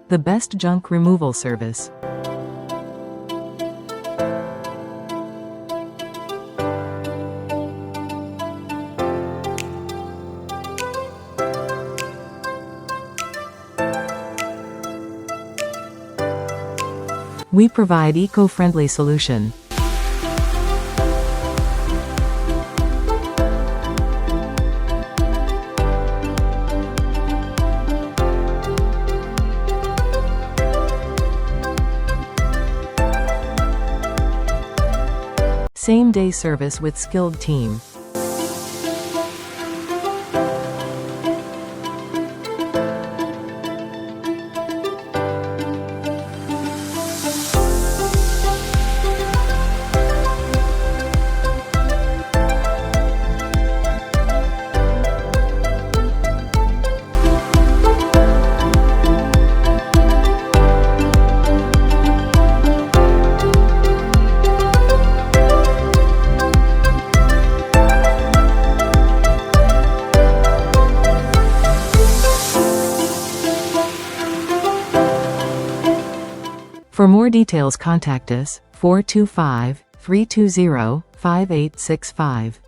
the best junk removal service. We provide eco-friendly solution. Same-day service with skilled team. For more details, contact us 425-320-5865.